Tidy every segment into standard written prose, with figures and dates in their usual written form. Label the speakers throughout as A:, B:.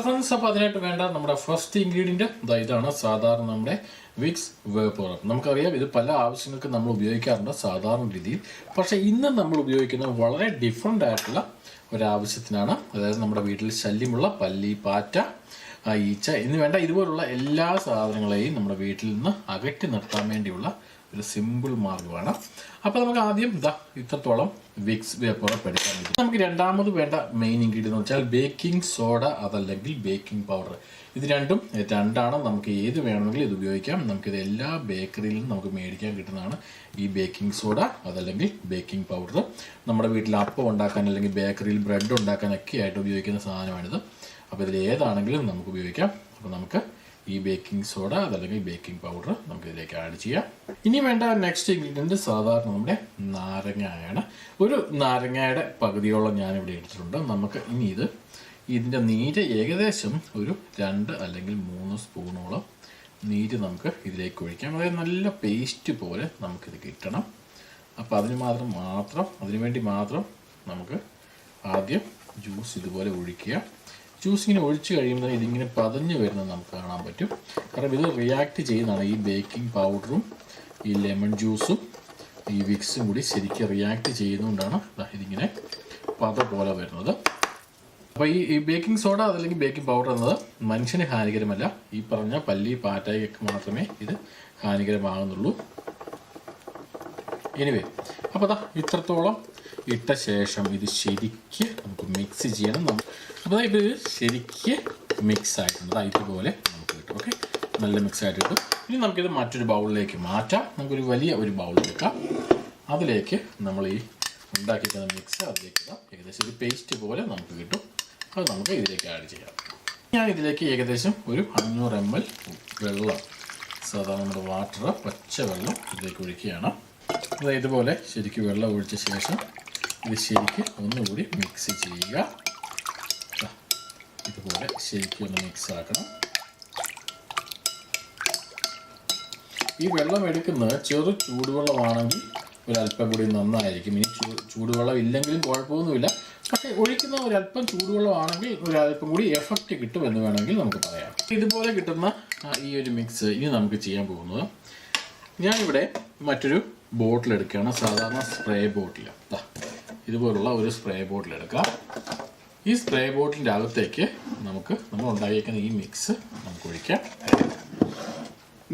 A: Friends, അപ്പോൾ അതിനായിട്ട് വേണ്ട നമ്മുടെ ഫസ്റ്റ് ഇൻഗ്രീഡിയൻറ്റ് ഇതാണ്. സാധാരണ നമ്മുടെ വിക്സ് വേപ്പർ. നമുക്കറിയാം ഇത് പല ആവശ്യങ്ങൾക്ക് നമ്മൾ ഉപയോഗിക്കാറുണ്ട് സാധാരണ രീതിയിൽ. പക്ഷേ ഇന്ന് നമ്മൾ ഉപയോഗിക്കുന്നത് വളരെ ഡിഫറെൻ്റ് ആയിട്ടുള്ള ഒരാവശ്യത്തിനാണ്. അതായത് നമ്മുടെ വീട്ടിൽ ശല്യമുള്ള പല്ലി, പാറ്റ, ഈച്ച എന്ന് വേണ്ട ഇതുപോലുള്ള എല്ലാ സാധനങ്ങളെയും നമ്മുടെ വീട്ടിൽ നിന്ന് അകറ്റി നിർത്താൻ വേണ്ടിയുള്ള ഒരു സിമ്പിൾ മാർഗ്ഗമാണ്. അപ്പോൾ നമുക്ക് ആദ്യം ഇത്രത്തോളം വിക്സ് വേപ്പർ എടുക്കാൻ പറ്റും. നമുക്ക് രണ്ടാമത് വേണ്ട മെയിൻ ഇൻഗ്രീഡിയൻ്റ് എന്ന് വെച്ചാൽ ബേക്കിംഗ് സോഡ, അതല്ലെങ്കിൽ ബേക്കിംഗ് പൗഡർ. ഇത് രണ്ടാണ്. നമുക്ക് ഏത് വേണമെങ്കിലും ഇത് ഉപയോഗിക്കാം. നമുക്കിത് എല്ലാ ബേക്കറിയിലും നമുക്ക് മേടിക്കാൻ കിട്ടുന്നതാണ് ഈ ബേക്കിംഗ് സോഡ, അതല്ലെങ്കിൽ ബേക്കിംഗ് പൗഡർ. നമ്മുടെ വീട്ടിൽ അപ്പം ഉണ്ടാക്കാൻ അല്ലെങ്കിൽ ബേക്കറിയിൽ ബ്രെഡ് ഉണ്ടാക്കാനൊക്കെ ആയിട്ട് ഉപയോഗിക്കുന്ന സാധനമാണിത്. അപ്പോൾ ഇതിൽ ഏതാണെങ്കിലും നമുക്ക് ഉപയോഗിക്കാം. അപ്പോൾ നമുക്ക് ഈ ബേക്കിംഗ് സോഡ അതല്ലെങ്കിൽ ബേക്കിംഗ് പൗഡർ നമുക്ക് ഇതിലേക്ക് ആഡ് ചെയ്യാം. ഇനി വേണ്ട നെക്സ്റ്റ് ഇൻഗ്രീഡിയൻറ്റ് സാധാരണ നമ്മുടെ നാരങ്ങയാണ്. ഒരു നാരങ്ങയുടെ പകുതിയോളം ഞാനിവിടെ എടുത്തിട്ടുണ്ട്. നമുക്ക് ഇനി ഇതിൻ്റെ നീര് ഏകദേശം ഒരു 2 അല്ലെങ്കിൽ 3 സ്പൂണോളം നീര് നമുക്ക് ഇതിലേക്ക് ഒഴിക്കാം. അതായത് നല്ല പേസ്റ്റ് പോലെ നമുക്കിത് കിട്ടണം. അപ്പോൾ അതിനു വേണ്ടി മാത്രം നമുക്ക് ആദ്യം ജ്യൂസ് ഇതുപോലെ ഒഴിക്കുക. ജ്യൂസ് ഇങ്ങനെ ഒഴിച്ച് കഴിയുമ്പോൾ ഇതിങ്ങനെ പതഞ്ഞ് വരുന്നത് നമുക്ക് കാണാൻ പറ്റും. കാരണം ഇത് റിയാക്ട് ചെയ്യുന്നതാണ്. ഈ ബേക്കിംഗ് പൗഡറും ഈ ലെമൺ ജ്യൂസും ഈ വിക്സും കൂടി ശരിക്കും റിയാക്ട് ചെയ്യുന്നതുകൊണ്ടാണ് ഇതിങ്ങനെ പത പോലെ വരുന്നത്. അപ്പോൾ ഈ ബേക്കിംഗ് സോഡ അതല്ലെങ്കിൽ ബേക്കിംഗ് പൗഡർ എന്നത് മനുഷ്യന് ഹാനികരമല്ല. ഈ പറഞ്ഞ പല്ലി, പാറ്റയ്ക്ക് മാത്രമേ ഇത് ഹാനികരമാകുന്നുള്ളൂ. എനിവേ, അപ്പോൾ ഇത്രത്തോളം ഇട്ട ശേഷം ഇത് ശരിക്ക് നമുക്ക് മിക്സ് ചെയ്യണം. അപ്പോൾ ഇത് ശരിക്ക് മിക്സ് ആയിട്ടുണ്ട്. ഇതുപോലെ നമുക്ക് കിട്ടും. ഓക്കെ, നല്ല മിക്സ് ആയിട്ട് കിട്ടും. ഇനി നമുക്കിത് മറ്റൊരു ബൗളിലേക്ക് മാറ്റാം. നമുക്കൊരു വലിയ ഒരു ബൗൾ എടുക്കാം. അതിലേക്ക് നമ്മൾ ഈ ഉണ്ടാക്കിയിരിക്കുന്ന മിക്സ് അതിലേക്ക് ഇടാം. ഏകദേശം ഒരു പേസ്റ്റ് പോലെ നമുക്ക് കിട്ടും. അത് നമുക്ക് ഇതിലേക്ക് ആഡ് ചെയ്യാം. ഞാൻ ഇതിലേക്ക് ഏകദേശം ഒരു 500 ml വെള്ളം, സാധാരണ നമ്മുടെ വാട്ടർ, പച്ചവെള്ളം ഇതിലേക്ക് ഒഴിക്കുകയാണ്. അതായത് ഇതുപോലെ ശരിക്കും വെള്ളം ഒഴിച്ച ശേഷം ഇത് ശരിക്ക് ഒന്നുകൂടി മിക്സ് ചെയ്യുക. ഇതുപോലെ ശരിക്കും ഒന്ന് മിക്സ് ആക്കണം. ഈ വെള്ളം എടുക്കുന്നത് ചെറു ചൂടുവെള്ളമാണെങ്കിൽ ഒരല്പം കൂടി നന്നായിരിക്കും. ഇനി ചൂടുവെള്ളം ഇല്ലെങ്കിലും കുഴപ്പമൊന്നുമില്ല. പക്ഷേ ഒഴിക്കുന്ന ഒരല്പം ചൂടുവെള്ളമാണെങ്കിൽ ഒരല്പം കൂടി എഫക്റ്റ് കിട്ടുമെന്ന് വേണമെങ്കിൽ നമുക്ക് പറയാം. ഇതുപോലെ കിട്ടുന്ന ഈ ഒരു മിക്സ് ഇനി നമുക്ക് ചെയ്യാൻ പോകുന്നത്, ഞാനിവിടെ മറ്റൊരു ബോട്ടിൽ എടുക്കുകയാണ്. സാധാരണ സ്പ്രേ ബോട്ടിൽ. ഇതുപോലുള്ള ഒരു സ്പ്രേ ബോട്ടിൽ എടുക്കാം. ഈ സ്പ്രേ ബോട്ടിലിൻ്റെ അകത്തേക്ക് നമ്മൾ ഉണ്ടാക്കിയിരിക്കുന്ന ഈ മിക്സ് നമുക്ക് ഒഴിക്കാം.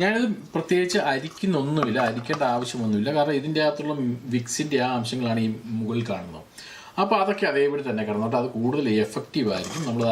A: ഞാനിത് പ്രത്യേകിച്ച് അരിക്കേണ്ട ആവശ്യമൊന്നുമില്ല. കാരണം ഇതിൻ്റെ അകത്തുള്ള വിക്സിൻ്റെ ആ അംശങ്ങളാണ് ഈ മുകളിൽ കാണുന്നത്. അപ്പോൾ അതൊക്കെ അതേപടി തന്നെ കിടന്നോട്ടെ. അത് കൂടുതൽ എഫക്റ്റീവ് ആയിരിക്കും. നമ്മൾ